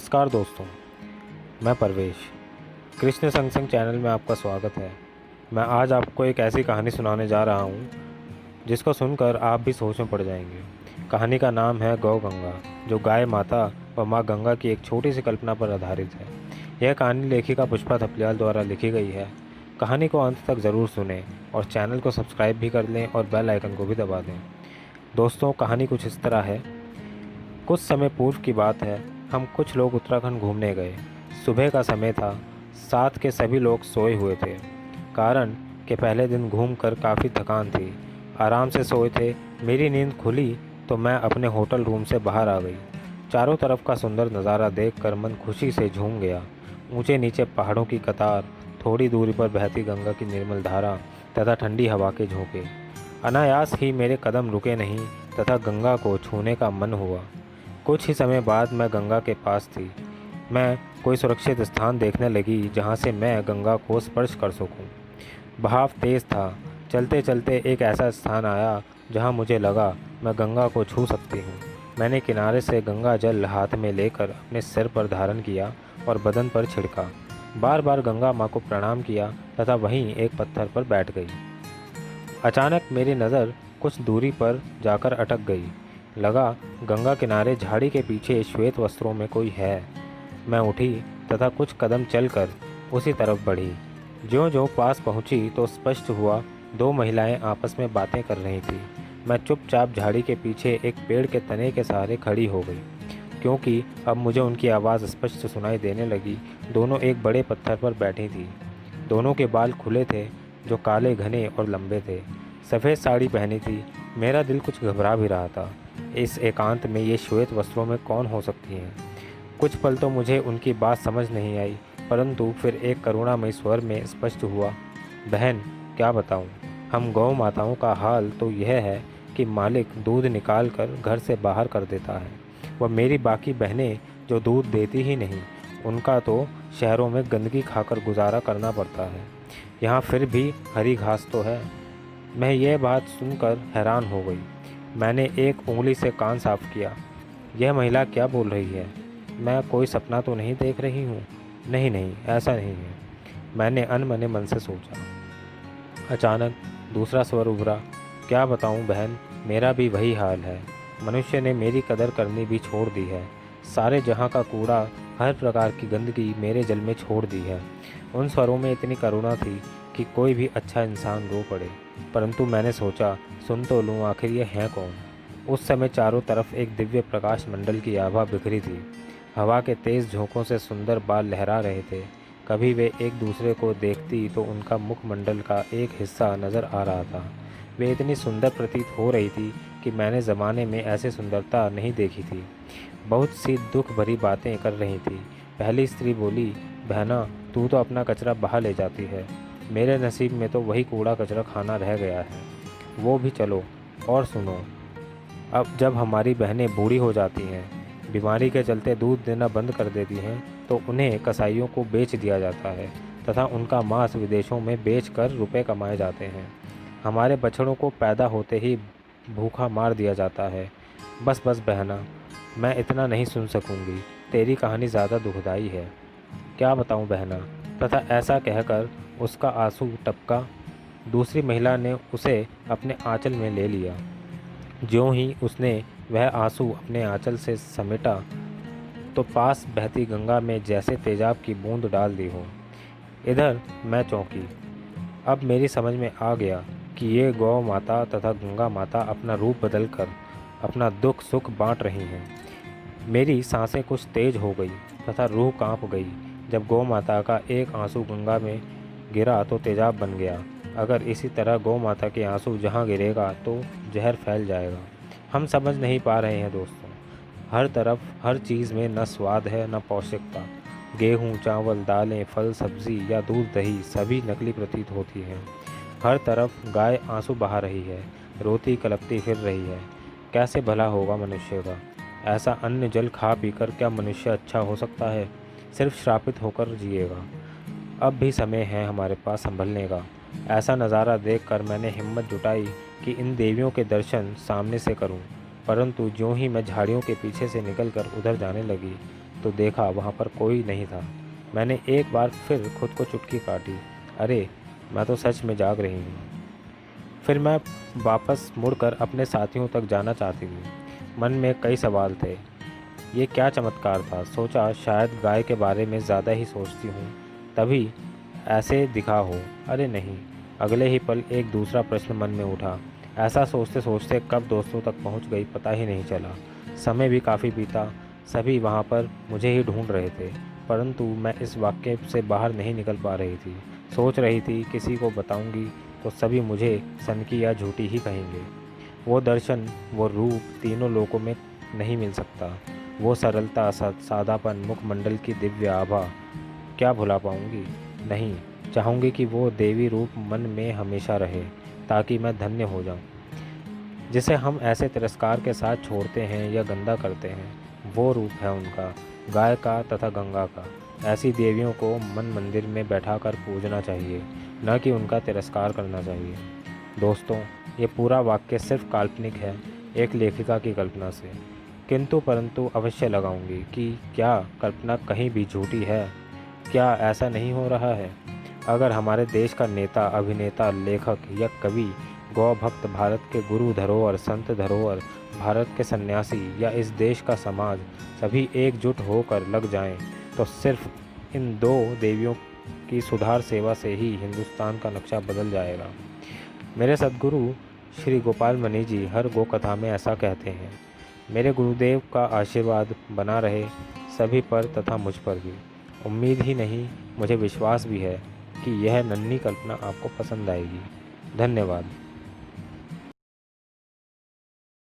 नमस्कार दोस्तों, मैं परवेश। कृष्ण संग चैनल में आपका स्वागत है। मैं आज आपको एक ऐसी कहानी सुनाने जा रहा हूँ जिसको सुनकर आप भी सोच में पड़ जाएंगे। कहानी का नाम है गौ गंगा, जो गाय माता व माँ गंगा की एक छोटी सी कल्पना पर आधारित है। यह कहानी लेखिका पुष्पा थपलियाल द्वारा लिखी गई है। कहानी को अंत तक ज़रूर सुनें और चैनल को सब्सक्राइब भी कर लें और बेल आइकन को भी दबा दें। दोस्तों, कहानी कुछ इस तरह है। कुछ समय पूर्व की बात है। हम कुछ लोग उत्तराखंड घूमने गए। सुबह का समय था। साथ के सभी लोग सोए हुए थे, कारण कि पहले दिन घूमकर काफ़ी थकान थी। आराम से सोए थे। मेरी नींद खुली तो मैं अपने होटल रूम से बाहर आ गई। चारों तरफ का सुंदर नज़ारा देखकर मन खुशी से झूम गया। ऊंचे नीचे पहाड़ों की कतार, थोड़ी दूरी पर बहती गंगा की निर्मल धारा तथा ठंडी हवा के झोंके। अनायास ही मेरे कदम रुके नहीं तथा गंगा को छूने का मन हुआ। कुछ ही समय बाद मैं गंगा के पास थी। मैं कोई सुरक्षित स्थान देखने लगी जहाँ से मैं गंगा को स्पर्श कर सकूं। बहाव तेज़ था। चलते चलते एक ऐसा स्थान आया जहाँ मुझे लगा मैं गंगा को छू सकती हूँ। मैंने किनारे से गंगा जल हाथ में लेकर अपने सिर पर धारण किया और बदन पर छिड़का। बार बार गंगा माँ को प्रणाम किया तथा वहीं एक पत्थर पर बैठ गई। अचानक मेरी नज़र कुछ दूरी पर जाकर अटक गई। लगा गंगा किनारे झाड़ी के पीछे श्वेत वस्त्रों में कोई है। मैं उठी तथा कुछ कदम चलकर उसी तरफ बढ़ी। ज्यों-ज्यों पास पहुंची तो स्पष्ट हुआ दो महिलाएं आपस में बातें कर रही थीं। मैं चुपचाप झाड़ी के पीछे एक पेड़ के तने के सहारे खड़ी हो गई, क्योंकि अब मुझे उनकी आवाज़ स्पष्ट सुनाई देने लगी। दोनों एक बड़े पत्थर पर बैठी थीं। दोनों के बाल खुले थे, जो काले घने और लंबे थे। सफ़ेद साड़ी पहनी थी। मेरा दिल कुछ घबरा भी रहा था। इस एकांत में ये श्वेत वस्त्रों में कौन हो सकती हैं? कुछ पल तो मुझे उनकी बात समझ नहीं आई, परंतु फिर एक करुणामय स्वर में स्पष्ट हुआ, बहन, क्या बताऊं? हम गौ माताओं का हाल तो यह है कि मालिक दूध निकाल कर घर से बाहर कर देता है। वह मेरी बाकी बहनें जो दूध देती ही नहीं, उनका तो शहरों में गंदगी खाकर गुजारा करना पड़ता है। यहाँ फिर भी हरी घास तो है। मैं यह बात सुनकर हैरान हो गई। मैंने एक उंगली से कान साफ किया। यह महिला क्या बोल रही है? मैं कोई सपना तो नहीं देख रही हूँ? नहीं नहीं, ऐसा नहीं है, मैंने अनमने मन से सोचा। अचानक दूसरा स्वर उभरा, क्या बताऊँ बहन, मेरा भी वही हाल है। मनुष्य ने मेरी कदर करनी भी छोड़ दी है। सारे जहाँ का कूड़ा, हर प्रकार की गंदगी मेरे जल में छोड़ दी है। उन स्वरों में इतनी करुणा थी कि कोई भी अच्छा इंसान रो पड़े। परंतु मैंने सोचा, सुन तो लूँ, आखिर ये हैं कौन? उस समय चारों तरफ एक दिव्य प्रकाश मंडल की आभा बिखरी थी। हवा के तेज़ झोंकों से सुंदर बाल लहरा रहे थे। कभी वे एक दूसरे को देखती तो उनका मुखमंडल का एक हिस्सा नज़र आ रहा था। वे इतनी सुंदर प्रतीत हो रही थी कि मैंने ज़माने में ऐसी सुंदरता नहीं देखी थी। बहुत सी दुख भरी बातें कर रही थी। पहली स्त्री बोली, बहना, तू तो अपना कचरा बाहर ले जाती है। मेरे नसीब में तो वही कूड़ा कचरा खाना रह गया है। वो भी चलो। और सुनो, अब जब हमारी बहनें बूढ़ी हो जाती हैं, बीमारी के चलते दूध देना बंद कर देती हैं, तो उन्हें कसाईयों को बेच दिया जाता है तथा उनका मांस विदेशों में बेचकर रुपए कमाए जाते हैं। हमारे बछड़ों को पैदा होते ही भूखा मार दिया जाता है। बस बस बहना, मैं इतना नहीं सुन सकूंगी। तेरी कहानी ज़्यादा दुखदाई है। क्या बताऊं बहना? तथा ऐसा कहकर उसका आंसू टपका। दूसरी महिला ने उसे अपने आंचल में ले लिया। ज्यों ही उसने वह आंसू अपने आंचल से समेटा तो पास बहती गंगा में जैसे तेजाब की बूंद डाल दी हो। इधर मैं चौंकी। अब मेरी समझ में आ गया कि ये गौ माता तथा गंगा माता अपना रूप बदल कर अपना दुख सुख बांट रही हैं। मेरी सांसें कुछ तेज हो गई तथा रूह कांप गई। जब गौ माता का एक आंसू गंगा में गिरा तो तेजाब बन गया। अगर इसी तरह गौ माता के आंसू जहाँ गिरेगा तो जहर फैल जाएगा। हम समझ नहीं पा रहे हैं दोस्तों। हर तरफ हर चीज़ में न स्वाद है न पौष्टिकता। गेहूँ, चावल, दालें, फल, सब्जी या दूध, दही सभी नकली प्रतीत होती हैं। हर तरफ गाय आंसू बहा रही है, रोती कलपती फिर रही है। कैसे भला होगा मनुष्य का? ऐसा अन्न जल खा पीकर क्या मनुष्य अच्छा हो सकता है? सिर्फ श्रापित होकर जिएगा। अब भी समय है हमारे पास संभलने का। ऐसा नज़ारा देखकर मैंने हिम्मत जुटाई कि इन देवियों के दर्शन सामने से करूं, परंतु ज्यों ही मैं झाड़ियों के पीछे से निकलकर उधर जाने लगी, तो देखा वहाँ पर कोई नहीं था। मैंने एक बार फिर खुद को चुटकी काटी, अरे मैं तो सच में जाग रही हूँ। फिर मैं वापस मुड़कर अपने साथियों तक जाना चाहती थी। मन में कई सवाल थे। ये क्या चमत्कार था, सोचा शायद गाय के बारे में ज़्यादा ही सोचती हूँ तभी ऐसे दिखा हो। अरे नहीं, अगले ही पल एक दूसरा प्रश्न मन में उठा। ऐसा सोचते सोचते कब दोस्तों तक पहुँच गई पता ही नहीं चला। समय भी काफ़ी बीता, सभी वहाँ पर मुझे ही ढूंढ रहे थे, परंतु मैं इस वाक्य से बाहर नहीं निकल पा रही थी। सोच रही थी किसी को बताऊंगी तो सभी मुझे सनकी या झूठी ही कहेंगे। वो दर्शन, वो रूप तीनों लोकों में नहीं मिल सकता। वो सरलता, सादापन, मुखमंडल की दिव्य आभा क्या भुला पाऊंगी? नहीं, चाहूँगी कि वो देवी रूप मन में हमेशा रहे, ताकि मैं धन्य हो जाऊं। जिसे हम ऐसे तिरस्कार के साथ छोड़ते हैं या गंदा करते हैं, वो रूप है उनका, गाय का तथा गंगा का। ऐसी देवियों को मन मंदिर में बैठाकर पूजना चाहिए, न कि उनका तिरस्कार करना चाहिए। दोस्तों, ये पूरा वाक्य सिर्फ काल्पनिक है, एक लेखिका की कल्पना से। किंतु परंतु अवश्य लगाऊंगी कि क्या कल्पना कहीं भी झूठी है? क्या ऐसा नहीं हो रहा है? अगर हमारे देश का नेता, अभिनेता, लेखक या कवि, गौ भक्त, भारत के गुरु धरोहर, संत धरोहर, भारत के सन्यासी या इस देश का समाज सभी एकजुट होकर लग जाएं, तो सिर्फ इन दो देवियों की सुधार सेवा से ही हिंदुस्तान का नक्शा बदल जाएगा। मेरे सद्गुरु श्री गोपाल मणि जी हर गो कथा में ऐसा कहते हैं। मेरे गुरुदेव का आशीर्वाद बना रहे सभी पर तथा मुझ पर भी। उम्मीद ही नहीं, मुझे विश्वास भी है कि यह नन्ही कल्पना आपको पसंद आएगी। धन्यवाद।